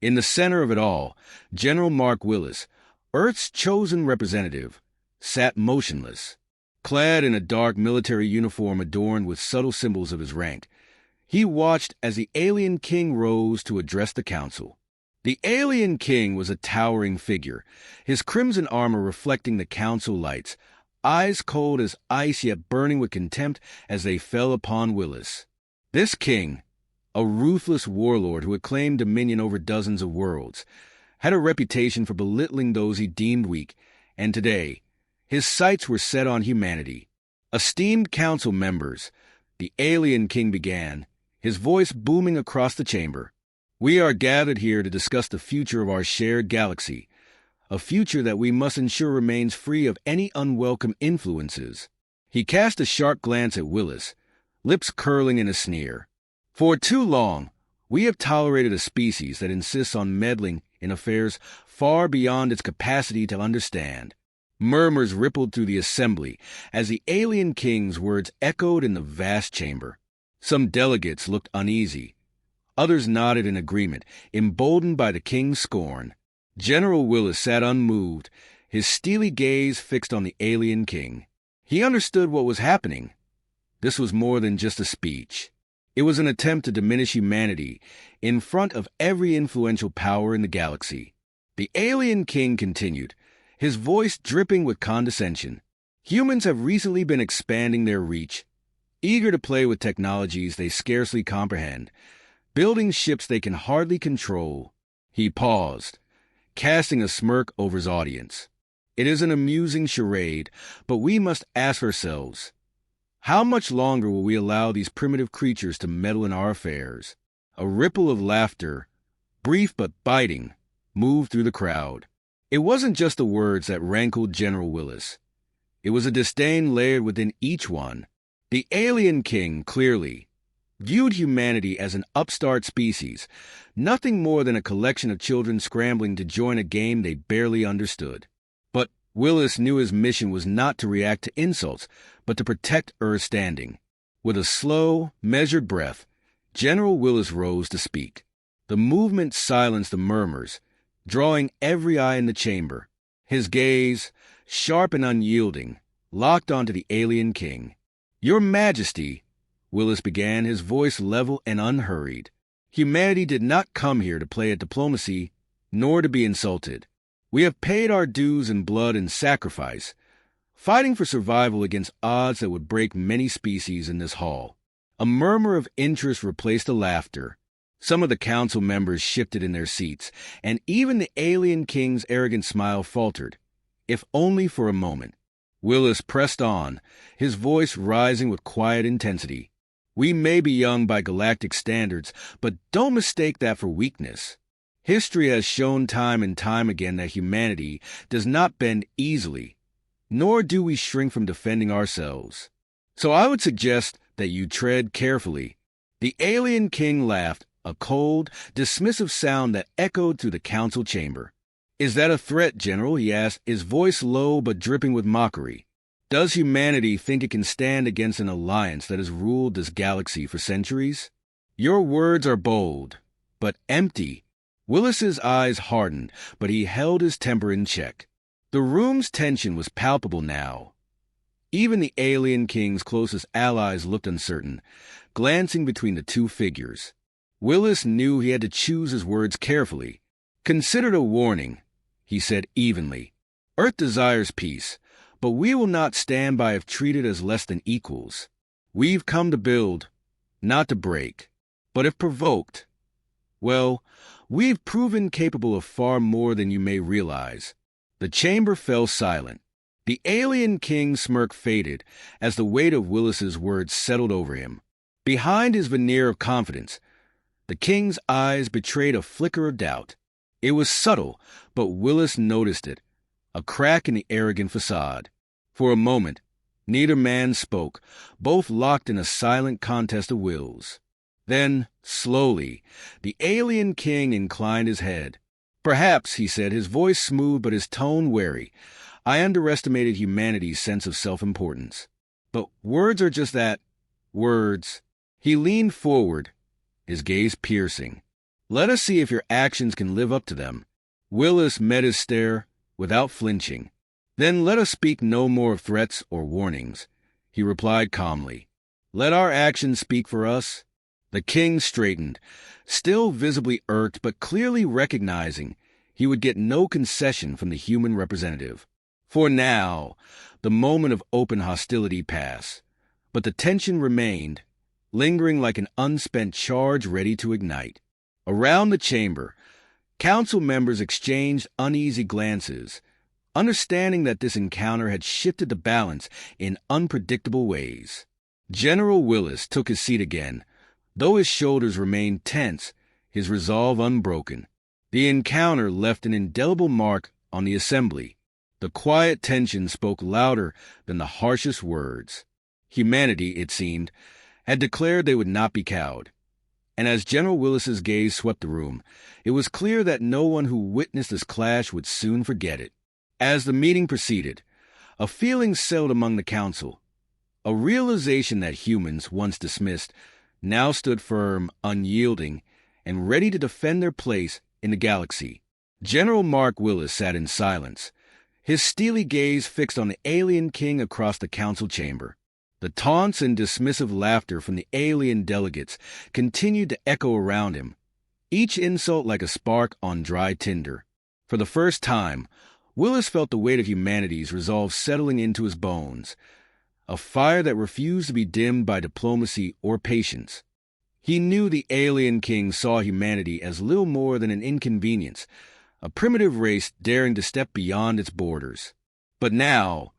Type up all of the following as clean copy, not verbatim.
In the center of it all, General Mark Willis, Earth's chosen representative, sat motionless, clad in a dark military uniform adorned with subtle symbols of his rank. He watched as the alien king rose to address the council. The alien king was a towering figure, his crimson armor reflecting the council lights, eyes cold as ice yet burning with contempt as they fell upon Willis. This king, a ruthless warlord who had claimed dominion over dozens of worlds, had a reputation for belittling those he deemed weak, and today, his sights were set on humanity. Esteemed council members, the alien king began, his voice booming across the chamber. We are gathered here to discuss the future of our shared galaxy, a future that we must ensure remains free of any unwelcome influences. He cast a sharp glance at Willis, lips curling in a sneer. For too long, we have tolerated a species that insists on meddling in affairs far beyond its capacity to understand. Murmurs rippled through the assembly as the alien king's words echoed in the vast chamber. Some delegates looked uneasy. Others nodded in agreement, emboldened by the king's scorn. General Willis sat unmoved, his steely gaze fixed on the alien king. He understood what was happening. This was more than just a speech. It was an attempt to diminish humanity in front of every influential power in the galaxy. The alien king continued, his voice dripping with condescension. Humans have recently been expanding their reach, eager to play with technologies they scarcely comprehend, building ships they can hardly control. He paused, casting a smirk over his audience. It is an amusing charade, but we must ask ourselves, how much longer will we allow these primitive creatures to meddle in our affairs? A ripple of laughter, brief but biting, moved through the crowd. It wasn't just the words that rankled General Willis. It was a disdain layered within each one. The alien king, clearly, viewed humanity as an upstart species, nothing more than a collection of children scrambling to join a game they barely understood. But Willis knew his mission was not to react to insults, but to protect Earth's standing. With a slow, measured breath, General Willis rose to speak. The movement silenced the murmurs, drawing every eye in the chamber. His gaze, sharp and unyielding, locked onto the alien king. Your Majesty, Willis began, his voice level and unhurried. Humanity did not come here to play at diplomacy, nor to be insulted. We have paid our dues in blood and sacrifice, fighting for survival against odds that would break many species in this hall. A murmur of interest replaced the laughter. Some of the council members shifted in their seats, and even the alien king's arrogant smile faltered, if only for a moment. Willis pressed on, his voice rising with quiet intensity. We may be young by galactic standards, but don't mistake that for weakness. History has shown time and time again that humanity does not bend easily, nor do we shrink from defending ourselves. So I would suggest that you tread carefully. The alien king laughed, a cold, dismissive sound that echoed through the council chamber. Is that a threat, General? He asked, his voice low but dripping with mockery. Does humanity think it can stand against an alliance that has ruled this galaxy for centuries? Your words are bold, but empty. Willis's eyes hardened, but he held his temper in check. The room's tension was palpable now. Even the alien king's closest allies looked uncertain, glancing between the two figures. Willis knew he had to choose his words carefully. Consider it a warning, he said evenly. Earth desires peace, but we will not stand by if treated as less than equals. We've come to build, not to break. But if provoked, well, we've proven capable of far more than you may realize. The chamber fell silent. The alien king's smirk faded as the weight of Willis's words settled over him. Behind his veneer of confidence, the king's eyes betrayed a flicker of doubt. It was subtle, but Willis noticed it, a crack in the arrogant facade. For a moment, neither man spoke, both locked in a silent contest of wills. Then, slowly, the alien king inclined his head. Perhaps, he said, his voice smooth but his tone wary, I underestimated humanity's sense of self-importance. But words are just that, words. He leaned forward, his gaze piercing. Let us see if your actions can live up to them." Willis met his stare without flinching. "Then let us speak no more of threats or warnings," he replied calmly. "Let our actions speak for us." The king straightened, still visibly irked but clearly recognizing he would get no concession from the human representative. For now, the moment of open hostility passed, but the tension remained, lingering like an unspent charge ready to ignite. Around the chamber, council members exchanged uneasy glances, understanding that this encounter had shifted the balance in unpredictable ways. General Willis took his seat again, though his shoulders remained tense, his resolve unbroken. The encounter left an indelible mark on the assembly. The quiet tension spoke louder than the harshest words. Humanity, it seemed, had declared they would not be cowed. And as General Willis's gaze swept the room, it was clear that no one who witnessed this clash would soon forget it. As the meeting proceeded, a feeling settled among the council, a realization that humans, once dismissed, now stood firm, unyielding, and ready to defend their place in the galaxy. General Mark Willis sat in silence, his steely gaze fixed on the alien king across the council chamber. The taunts and dismissive laughter from the alien delegates continued to echo around him, each insult like a spark on dry tinder. For the first time, Willis felt the weight of humanity's resolve settling into his bones, a fire that refused to be dimmed by diplomacy or patience. He knew the alien king saw humanity as little more than an inconvenience, a primitive race daring to step beyond its borders. But now,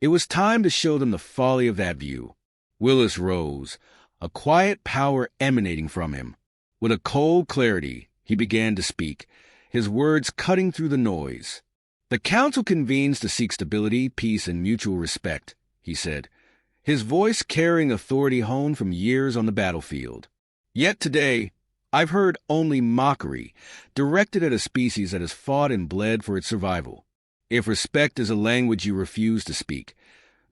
it was time to show them the folly of that view. Willis rose, a quiet power emanating from him. With a cold clarity, he began to speak, his words cutting through the noise. "The council convenes to seek stability, peace, and mutual respect," he said, his voice carrying authority honed from years on the battlefield. "Yet today, I've heard only mockery, directed at a species that has fought and bled for its survival. If respect is a language you refuse to speak,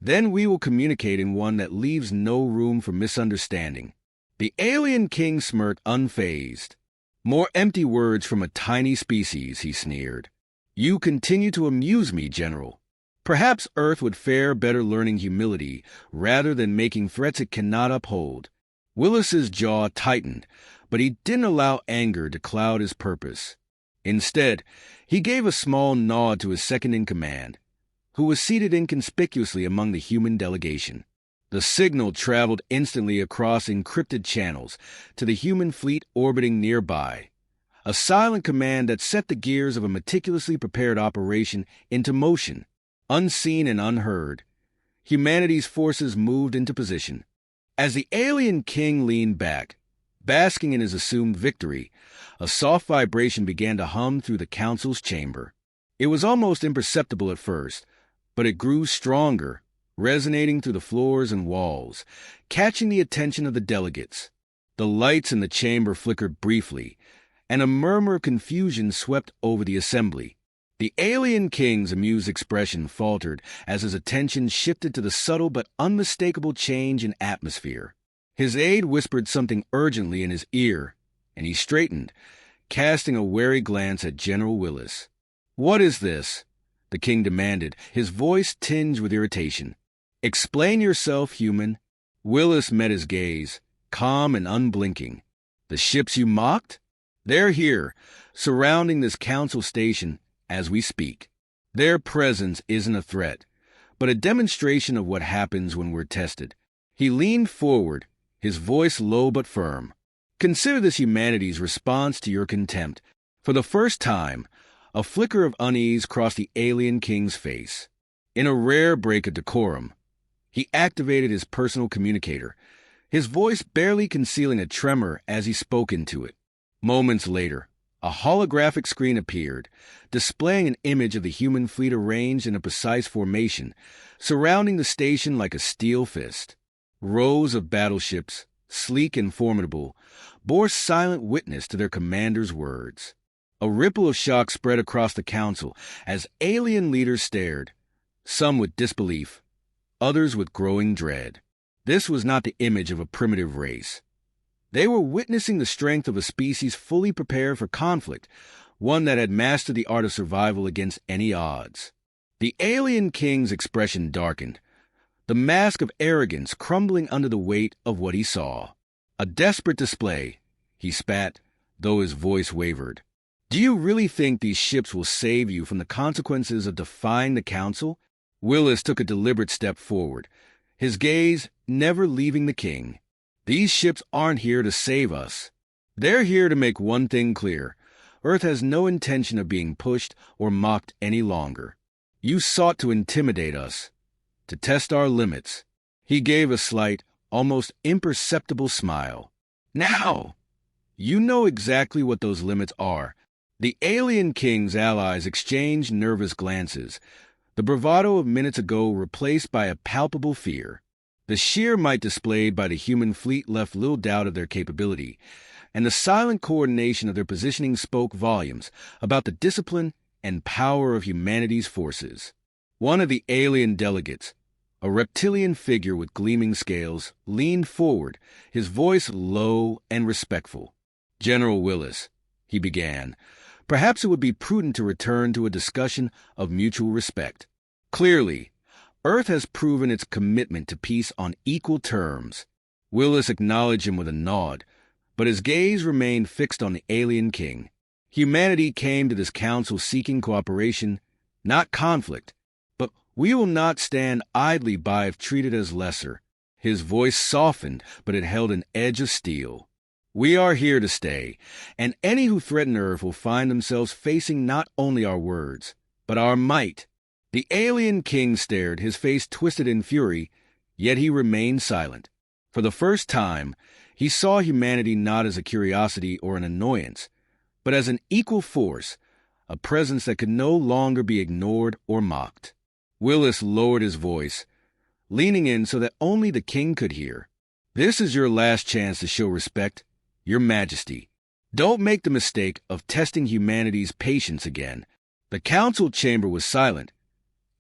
then we will communicate in one that leaves no room for misunderstanding." The alien king smirked unfazed. "More empty words from a tiny species," he sneered. "You continue to amuse me, General. Perhaps Earth would fare better learning humility rather than making threats it cannot uphold." Willis's jaw tightened, but he didn't allow anger to cloud his purpose. Instead, he gave a small nod to his second-in-command, who was seated inconspicuously among the human delegation. The signal traveled instantly across encrypted channels to the human fleet orbiting nearby, a silent command that set the gears of a meticulously prepared operation into motion. Unseen and unheard, humanity's forces moved into position. As the alien king leaned back, basking in his assumed victory, a soft vibration began to hum through the council's chamber. It was almost imperceptible at first, but it grew stronger, resonating through the floors and walls, catching the attention of the delegates. The lights in the chamber flickered briefly, and a murmur of confusion swept over the assembly. The alien king's amused expression faltered as his attention shifted to the subtle but unmistakable change in atmosphere. His aide whispered something urgently in his ear, and he straightened, casting a wary glance at General Willis. "What is this?" the king demanded, his voice tinged with irritation. "Explain yourself, human." Willis met his gaze, calm and unblinking. "The ships you mocked? They're here, surrounding this council station as we speak. Their presence isn't a threat, but a demonstration of what happens when we're tested." He leaned forward, his voice low but firm. "Consider this humanity's response to your contempt." For the first time, a flicker of unease crossed the alien king's face. In a rare break of decorum, he activated his personal communicator, his voice barely concealing a tremor as he spoke into it. Moments later, a holographic screen appeared, displaying an image of the human fleet arranged in a precise formation, surrounding the station like a steel fist. Rows of battleships, sleek and formidable, bore silent witness to their commander's words. A ripple of shock spread across the council as alien leaders stared, some with disbelief, others with growing dread. This was not the image of a primitive race. They were witnessing the strength of a species fully prepared for conflict, one that had mastered the art of survival against any odds. The alien king's expression darkened, the mask of arrogance crumbling under the weight of what he saw. A desperate display, he spat, though his voice wavered. Do you really think these ships will save you from the consequences of defying the Council? Willis took a deliberate step forward, his gaze never leaving the king. These ships aren't here to save us. They're here to make one thing clear. Earth has no intention of being pushed or mocked any longer. You sought to intimidate us, to test our limits. He gave a slight, almost imperceptible smile. Now, you know exactly what those limits are. The alien king's allies exchanged nervous glances, the bravado of minutes ago replaced by a palpable fear. The sheer might displayed by the human fleet left little doubt of their capability, and the silent coordination of their positioning spoke volumes about the discipline and power of humanity's forces. One of the alien delegates, a reptilian figure with gleaming scales, leaned forward, his voice low and respectful. General Willis, he began, perhaps it would be prudent to return to a discussion of mutual respect. Clearly, Earth has proven its commitment to peace on equal terms. Willis acknowledged him with a nod, but his gaze remained fixed on the alien king. Humanity came to this council seeking cooperation, not conflict, but we will not stand idly by if treated as lesser. His voice softened, but it held an edge of steel. We are here to stay, and any who threaten Earth will find themselves facing not only our words, but our might. The alien king stared, his face twisted in fury, yet he remained silent. For the first time, he saw humanity not as a curiosity or an annoyance, but as an equal force, a presence that could no longer be ignored or mocked. Willis lowered his voice, leaning in so that only the king could hear. This is your last chance to show respect, Your Majesty. Don't make the mistake of testing humanity's patience again. The council chamber was silent,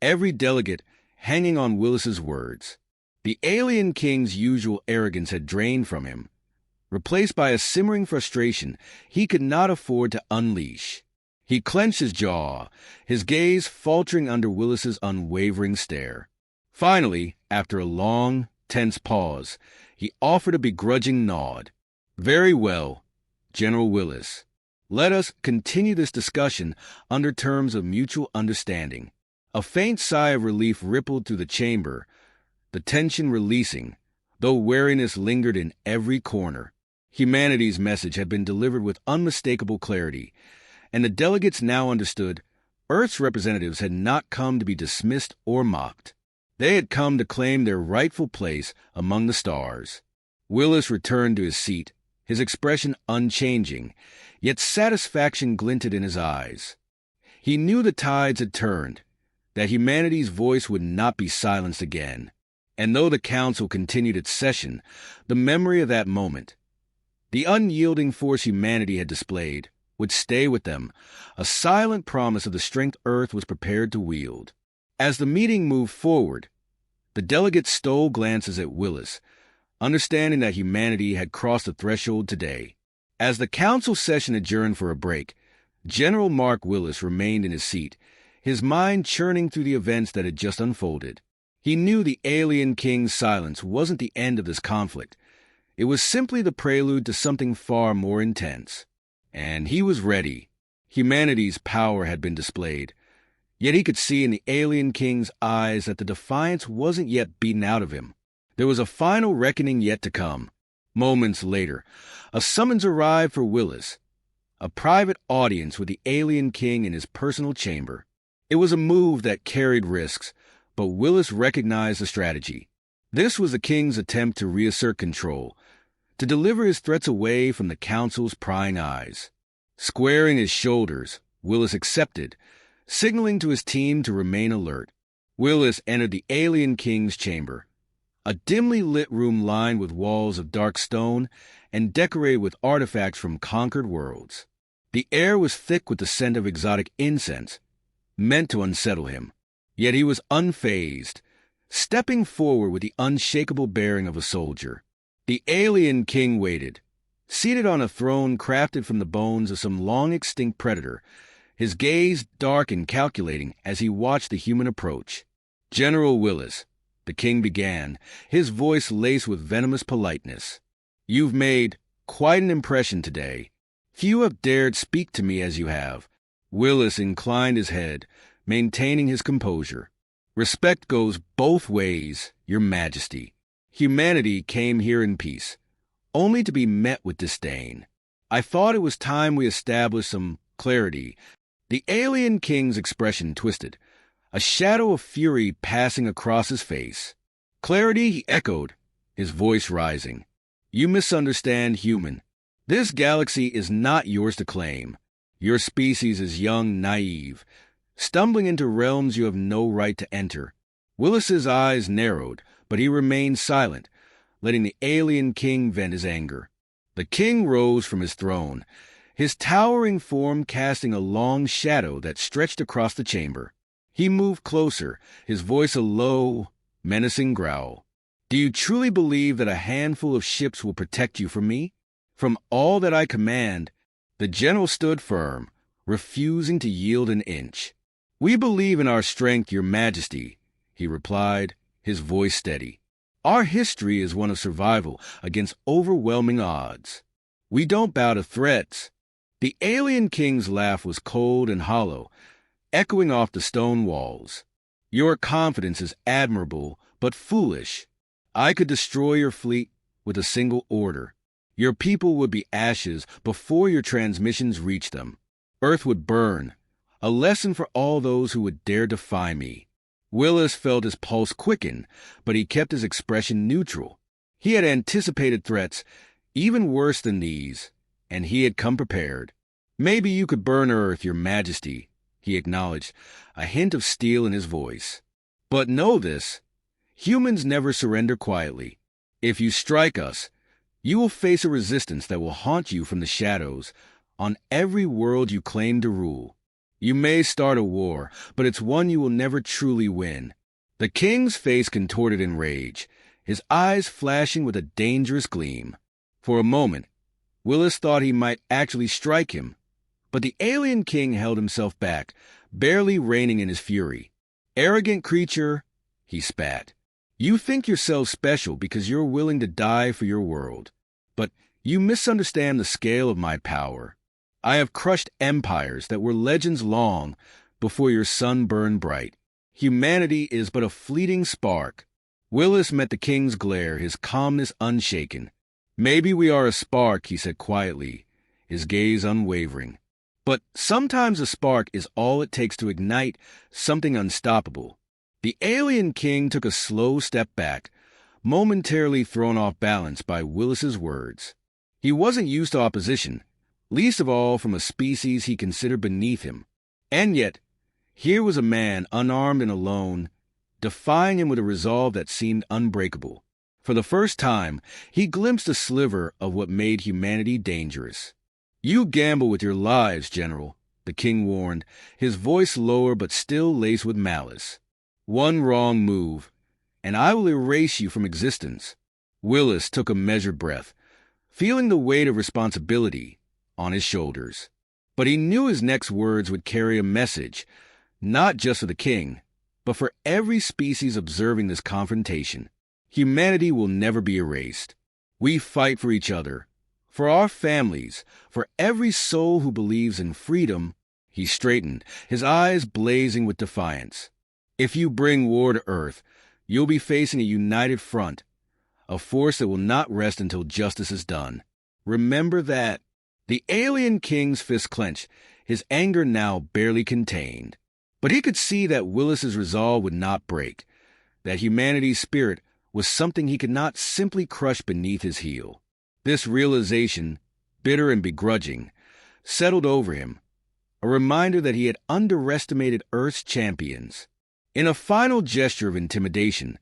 every delegate hanging on Willis's words. The alien king's usual arrogance had drained from him, replaced by a simmering frustration he could not afford to unleash. He clenched his jaw, his gaze faltering under Willis's unwavering stare. Finally, after a long, tense pause, he offered a begrudging nod. Very well, General Willis. Let us continue this discussion under terms of mutual understanding. A faint sigh of relief rippled through the chamber, the tension releasing, though wariness lingered in every corner. Humanity's message had been delivered with unmistakable clarity, and the delegates now understood Earth's representatives had not come to be dismissed or mocked. They had come to claim their rightful place among the stars. Willis returned to his seat, his expression unchanging, yet satisfaction glinted in his eyes. He knew the tides had turned, that humanity's voice would not be silenced again. And though the council continued its session, the memory of that moment, the unyielding force humanity had displayed, would stay with them, a silent promise of the strength Earth was prepared to wield. As the meeting moved forward, the delegates stole glances at Willis, understanding that humanity had crossed the threshold today. As the council session adjourned for a break, General Mark Willis remained in his seat, his mind churning through the events that had just unfolded. He knew the alien king's silence wasn't the end of this conflict. It was simply the prelude to something far more intense. And he was ready. Humanity's power had been displayed. Yet he could see in the alien king's eyes that the defiance wasn't yet beaten out of him. There was a final reckoning yet to come. Moments later, a summons arrived for Willis, a private audience with the alien king in his personal chamber. It was a move that carried risks, but Willis recognized the strategy. This was the king's attempt to reassert control, to deliver his threats away from the council's prying eyes. Squaring his shoulders, Willis accepted, signaling to his team to remain alert. Willis entered the alien king's chamber, a dimly lit room lined with walls of dark stone and decorated with artifacts from conquered worlds. The air was thick with the scent of exotic incense, meant to unsettle him. Yet he was unfazed, stepping forward with the unshakable bearing of a soldier. The alien king waited, seated on a throne crafted from the bones of some long-extinct predator, his gaze dark and calculating as he watched the human approach. "General Willis," the king began, his voice laced with venomous politeness, "you've made quite an impression today. Few have dared speak to me as you have." Willis inclined his head, maintaining his composure. "Respect goes both ways, Your Majesty. Humanity came here in peace, only to be met with disdain. I thought it was time we established some clarity." The alien king's expression twisted, a shadow of fury passing across his face. "Clarity?" he echoed, his voice rising. "You misunderstand, human. This galaxy is not yours to claim. Your species is young, naive, stumbling into realms you have no right to enter." Willis's eyes narrowed, but he remained silent, letting the alien king vent his anger. The king rose from his throne, his towering form casting a long shadow that stretched across the chamber. He moved closer, his voice a low, menacing growl. "Do you truly believe that a handful of ships will protect you from me? From all that I command?" The general stood firm, refusing to yield an inch. "We believe in our strength, Your Majesty," he replied, his voice steady. "Our history is one of survival against overwhelming odds. We don't bow to threats." The alien king's laugh was cold and hollow, echoing off the stone walls. "Your confidence is admirable, but foolish. I could destroy your fleet with a single order. Your people would be ashes before your transmissions reach them. Earth would burn, a lesson for all those who would dare defy me." Willis felt his pulse quicken, but he kept his expression neutral. He had anticipated threats, even worse than these, and he had come prepared. "Maybe you could burn Earth, Your Majesty," he acknowledged, a hint of steel in his voice. "But know this, humans never surrender quietly. If you strike us, you will face a resistance that will haunt you from the shadows on every world you claim to rule. You may start a war, but it's one you will never truly win." The king's face contorted in rage, his eyes flashing with a dangerous gleam. For a moment, Willis thought he might actually strike him, but the alien king held himself back, barely reining in his fury. "Arrogant creature," he spat. "You think yourself special because you're willing to die for your world. But you misunderstand the scale of my power. I have crushed empires that were legends long before your sun burned bright. Humanity is but a fleeting spark." Willis met the king's glare, his calmness unshaken. "Maybe we are a spark," he said quietly, his gaze unwavering. "But sometimes a spark is all it takes to ignite something unstoppable." The alien king took a slow step back, momentarily thrown off balance by Willis's words. He wasn't used to opposition, least of all from a species he considered beneath him. And yet, here was a man unarmed and alone, defying him with a resolve that seemed unbreakable. For the first time, he glimpsed a sliver of what made humanity dangerous. "You gamble with your lives, General," the king warned, his voice lower but still laced with malice. "One wrong move, and I will erase you from existence." Willis took a measured breath, feeling the weight of responsibility on his shoulders. But he knew his next words would carry a message, not just for the king, but for every species observing this confrontation. Humanity will never be erased. We fight for each other, for our families, for every soul who believes in freedom. He straightened, his eyes blazing with defiance. "If you bring war to Earth, you'll be facing a united front, a force that will not rest until justice is done. Remember that." The alien king's fist clenched, his anger now barely contained. But he could see that Willis's resolve would not break, that humanity's spirit was something he could not simply crush beneath his heel. This realization, bitter and begrudging, settled over him, a reminder that he had underestimated Earth's champions. In a final gesture of intimidation,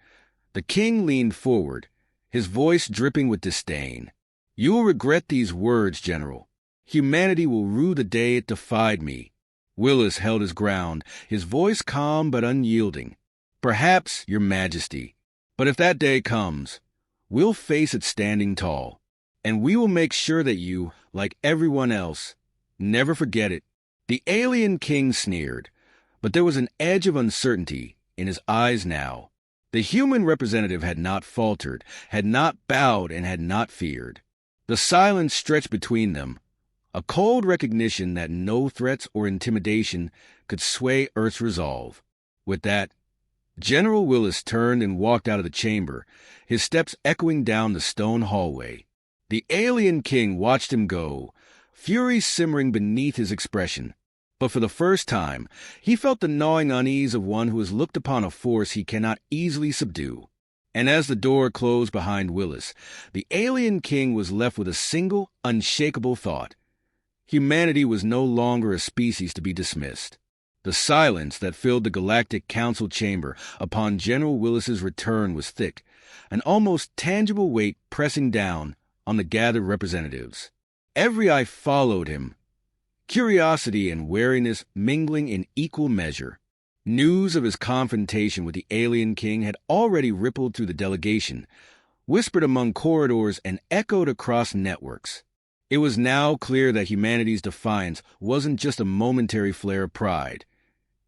the king leaned forward, his voice dripping with disdain. "You will regret these words, General. Humanity will rue the day it defied me." Willis held his ground, his voice calm but unyielding. "Perhaps, Your Majesty, but if that day comes, we'll face it standing tall. and we will make sure that you, like everyone else, never forget it." The alien king sneered, but there was an edge of uncertainty in his eyes now. The human representative had not faltered, had not bowed, and had not feared. The silence stretched between them, a cold recognition that no threats or intimidation could sway Earth's resolve. With that, General Willis turned and walked out of the chamber, his steps echoing down the stone hallway. The alien king watched him go, fury simmering beneath his expression. But for the first time, he felt the gnawing unease of one who has looked upon a force he cannot easily subdue. And as the door closed behind Willis, the alien king was left with a single, unshakable thought. Humanity was no longer a species to be dismissed. The silence that filled the Galactic Council chamber upon General Willis's return was thick, an almost tangible weight pressing down on the gathered representatives. Every eye followed him, curiosity and wariness mingling in equal measure. News of his confrontation with the alien king had already rippled through the delegation, whispered among corridors, and echoed across networks. It was now clear that humanity's defiance wasn't just a momentary flare of pride.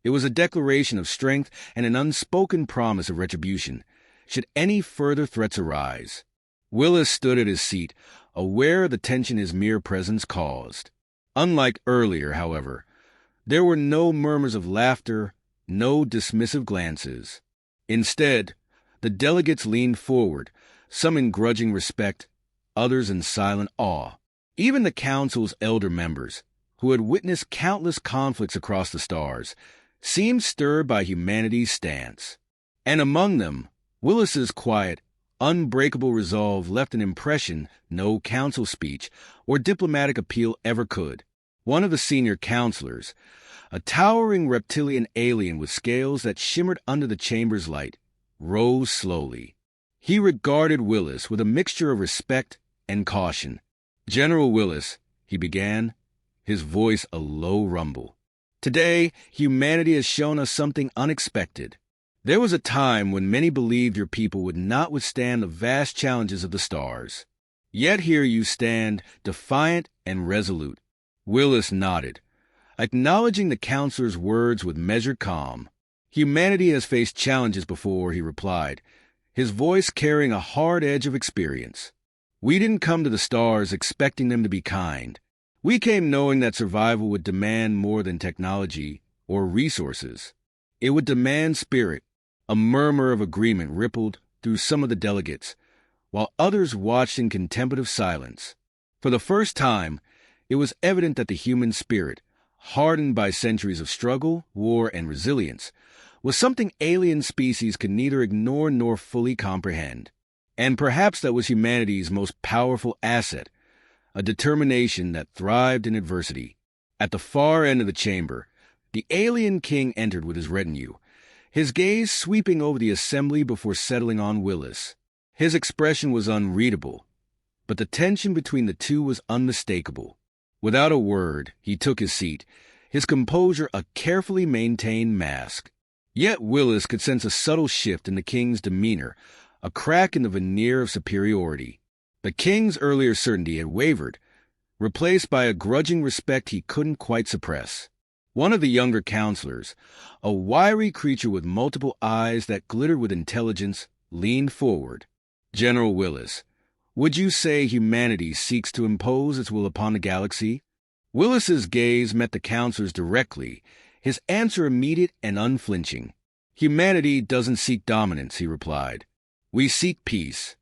It was a declaration of strength and an unspoken promise of retribution, should any further threats arise. Willis stood at his seat, aware of the tension his mere presence caused. Unlike earlier, however, there were no murmurs of laughter, no dismissive glances. Instead, the delegates leaned forward, some in grudging respect, others in silent awe. Even the council's elder members, who had witnessed countless conflicts across the stars, seemed stirred by humanity's stance. And among them, Willis's quiet, unbreakable resolve left an impression no council speech or diplomatic appeal ever could. One of the senior counselors, a towering reptilian alien with scales that shimmered under the chamber's light, rose slowly. He regarded Willis with a mixture of respect and caution. "General Willis," he began, his voice a low rumble. "Today, humanity has shown us something unexpected. There was a time when many believed your people would not withstand the vast challenges of the stars. Yet here you stand, defiant and resolute." Willis nodded, acknowledging the counselor's words with measured calm. "Humanity has faced challenges before," he replied, his voice carrying a hard edge of experience. "We didn't come to the stars expecting them to be kind. We came knowing that survival would demand more than technology or resources. It would demand spirit." A murmur of agreement rippled through some of the delegates, while others watched in contemplative silence. For the first time, it was evident that the human spirit, hardened by centuries of struggle, war, and resilience, was something alien species could neither ignore nor fully comprehend. And perhaps that was humanity's most powerful asset, a determination that thrived in adversity. At the far end of the chamber, the alien king entered with his retinue, his gaze sweeping over the assembly before settling on Willis. His expression was unreadable, but the tension between the two was unmistakable. Without a word, he took his seat, his composure a carefully maintained mask. Yet Willis could sense a subtle shift in the king's demeanor, a crack in the veneer of superiority. The king's earlier certainty had wavered, replaced by a grudging respect he couldn't quite suppress. One of the younger counselors, a wiry creature with multiple eyes that glittered with intelligence, leaned forward. "General Willis, would you say humanity seeks to impose its will upon the galaxy?" Willis's gaze met the counselor's directly, his answer immediate and unflinching. "Humanity doesn't seek dominance," he replied. "We seek peace.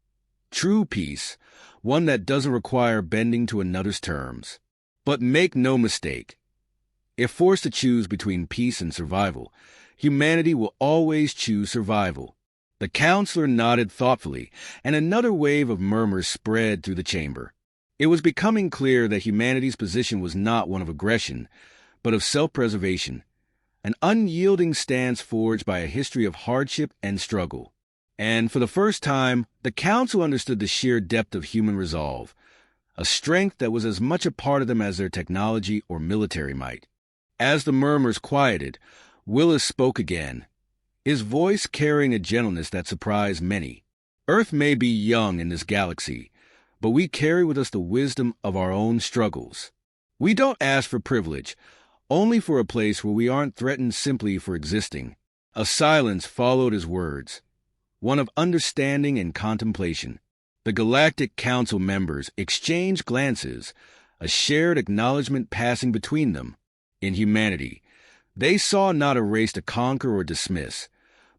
True peace, one that doesn't require bending to another's terms. But make no mistake. If forced to choose between peace and survival, humanity will always choose survival." The counselor nodded thoughtfully, and another wave of murmurs spread through the chamber. It was becoming clear that humanity's position was not one of aggression, but of self-preservation, an unyielding stance forged by a history of hardship and struggle. And for the first time, the council understood the sheer depth of human resolve, a strength that was as much a part of them as their technology or military might. As the murmurs quieted, Willis spoke again, his voice carrying a gentleness that surprised many. "Earth may be young in this galaxy, but we carry with us the wisdom of our own struggles. We don't ask for privilege, only for a place where we aren't threatened simply for existing." A silence followed his words, one of understanding and contemplation. The Galactic Council members exchanged glances, a shared acknowledgement passing between them. In humanity, they saw not a race to conquer or dismiss,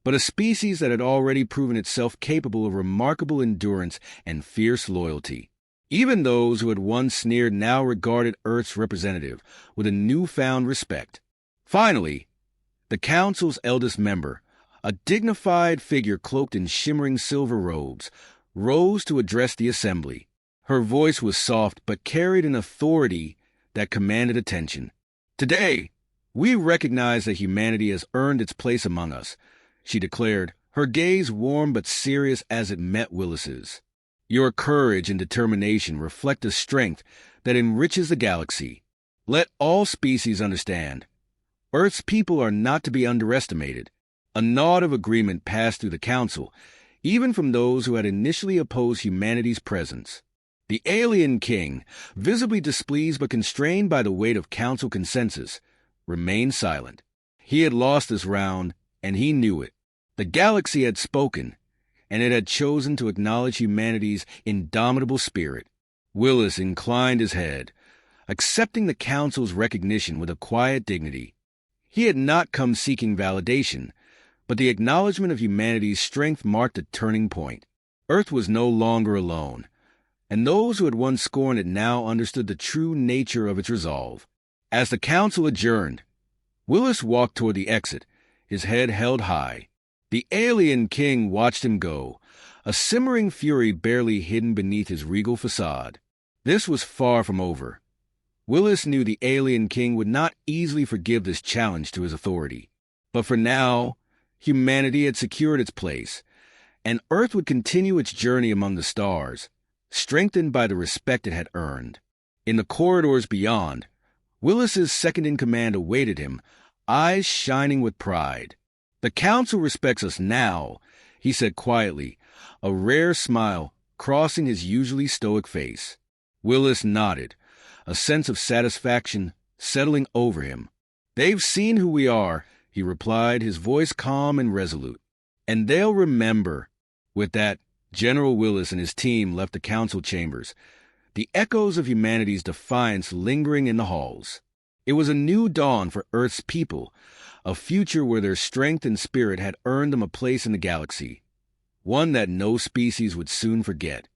but a species that had already proven itself capable of remarkable endurance and fierce loyalty. Even those who had once sneered now regarded Earth's representative with a newfound respect. Finally, the Council's eldest member, a dignified figure cloaked in shimmering silver robes, rose to address the assembly. Her voice was soft but carried an authority that commanded attention. "Today, we recognize that humanity has earned its place among us," she declared, her gaze warm but serious as it met Willis's. "Your courage and determination reflect a strength that enriches the galaxy. Let all species understand. Earth's people are not to be underestimated." A nod of agreement passed through the Council, even from those who had initially opposed humanity's presence. The alien king, visibly displeased but constrained by the weight of Council consensus, remained silent. He had lost this round, and he knew it. The galaxy had spoken, and it had chosen to acknowledge humanity's indomitable spirit. Willis inclined his head, accepting the Council's recognition with a quiet dignity. He had not come seeking validation, but the acknowledgement of humanity's strength marked a turning point. Earth was no longer alone, and those who had once scorned it now understood the true nature of its resolve. As the Council adjourned, Willis walked toward the exit, his head held high. The alien king watched him go, a simmering fury barely hidden beneath his regal facade. This was far from over. Willis knew the alien king would not easily forgive this challenge to his authority. But for now, humanity had secured its place, and Earth would continue its journey among the stars, strengthened by the respect it had earned. In the corridors beyond, Willis's second-in-command awaited him, eyes shining with pride. "The Council respects us now," he said quietly, a rare smile crossing his usually stoic face. Willis nodded, a sense of satisfaction settling over him. "They've seen who we are," he replied, his voice calm and resolute. "And they'll remember." With that, General Willis and his team left the Council chambers, the echoes of humanity's defiance lingering in the halls. It was a new dawn for Earth's people, a future where their strength and spirit had earned them a place in the galaxy, one that no species would soon forget.